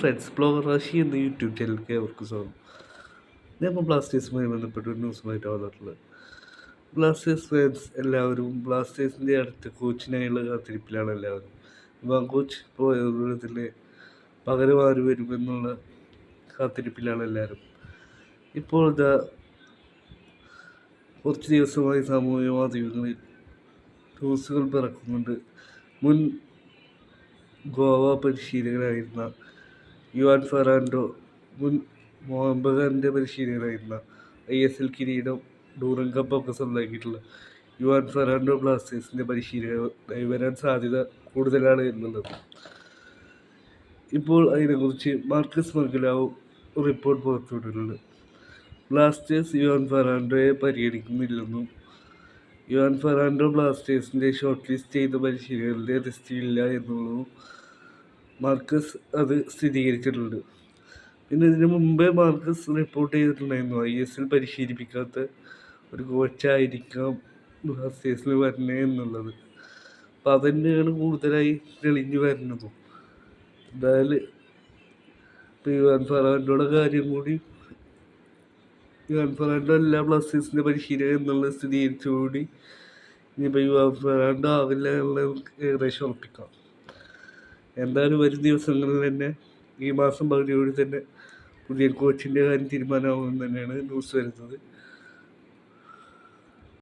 Friends blogger Rashi എന്ന YouTube ചാനലിലേക്ക് അവർക്ക് സ്വാഗതം. ഞാൻ ഇപ്പോൾ ബ്ലാസ്റ്റേഴ്സുമായി ബന്ധപ്പെട്ട ഒരു ന്യൂസുമായിട്ടാണ് വന്നിട്ടുള്ളത്. ബ്ലാസ്റ്റേഴ്സ് ഫാൻസ് എല്ലാവരും ബ്ലാസ്റ്റേഴ്സിൻ്റെ അടുത്ത കോച്ചിനായുള്ള കാത്തിരിപ്പിലാണ് എല്ലാവരും. ആ കോച്ച് പോയതുപോലെ തന്നെ പകരം ആര് വരുമെന്നുള്ള കാത്തിരിപ്പിലാണ് എല്ലാവരും. ഇപ്പോൾ കുറച്ച് ദിവസമായി സാമൂഹിക മാധ്യമങ്ങളിൽ ന്യൂസുകൾ പിറക്കുന്നുണ്ട്. മുൻ ഗോവ പരിശീലകനായിരുന്ന യുവാൻ ഫെറാൻഡോ, മുൻ മോഹൻ ബഗാന്റെ പരിശീലകനായിരുന്ന ISL കിരീടം, ഡൂറൻ കപ്പൊക്കെ സ്വന്തമാക്കിയിട്ടുള്ള യുവാൻ ഫെറാൻഡോ ബ്ലാസ്റ്റേഴ്സിൻ്റെ പരിശീലകനായി വരാൻ സാധ്യത കൂടുതലാണ് എന്നുള്ളത്. ഇപ്പോൾ അതിനെക്കുറിച്ച് മാർക്കസ് മർഗലാവ് റിപ്പോർട്ട് പുറത്തുവിട്ടിട്ടുണ്ട്. ബ്ലാസ്റ്റേഴ്സ് യുവാൻ ഫെറാൻഡോയെ പരിഗണിക്കുന്നില്ലെന്നും യുവാൻ ഫെറാൻഡോ ബ്ലാസ്റ്റേഴ്സിൻ്റെ ഷോർട്ട് ലിസ്റ്റ് ചെയ്ത പരിശീലകരുടെ ലിസ്റ്റിലില്ല എന്നുള്ളതും മാർക്കസ് അത് സ്ഥിരീകരിച്ചിട്ടുണ്ട്. പിന്നെ ഇതിനു മുമ്പേ മാർക്കസ് റിപ്പോർട്ട് ചെയ്തിട്ടുണ്ടായിരുന്നു ISL പരിശീലിപ്പിക്കാത്ത ഒരു കോച്ചായിരിക്കാം ബ്ലാസ്റ്റേഴ്സിൽ വരണേ എന്നുള്ളത്. അപ്പം അതന്നെയാണ് കൂടുതലായി തെളിഞ്ഞു വരുന്നതും. എന്തായാലും ഇപ്പോൾ യുവാൻ ഫെറാൻഡോയുടെ കാര്യം കൂടി, യുവാൻ ഫെറാൻഡോ അല്ല ബ്ലാസ്റ്റേഴ്സിൻ്റെ പരിശീലകൻ എന്നുള്ള സ്ഥിരീകരിച്ചുകൂടി ഇനിയിപ്പോൾ യുവാൻ ഫെറാൻഡോ ആവില്ല എന്നുള്ളത് ഏകദേശം ഉറപ്പിക്കാം. എന്തായാലും വരും ദിവസങ്ങളിൽ തന്നെ, ഈ മാസം പകുതിയോടെ തന്നെ പുതിയ കോച്ചിൻ്റെ കാര്യം തീരുമാനമാകുമെന്ന് തന്നെയാണ് ന്യൂസ് വരുന്നത്.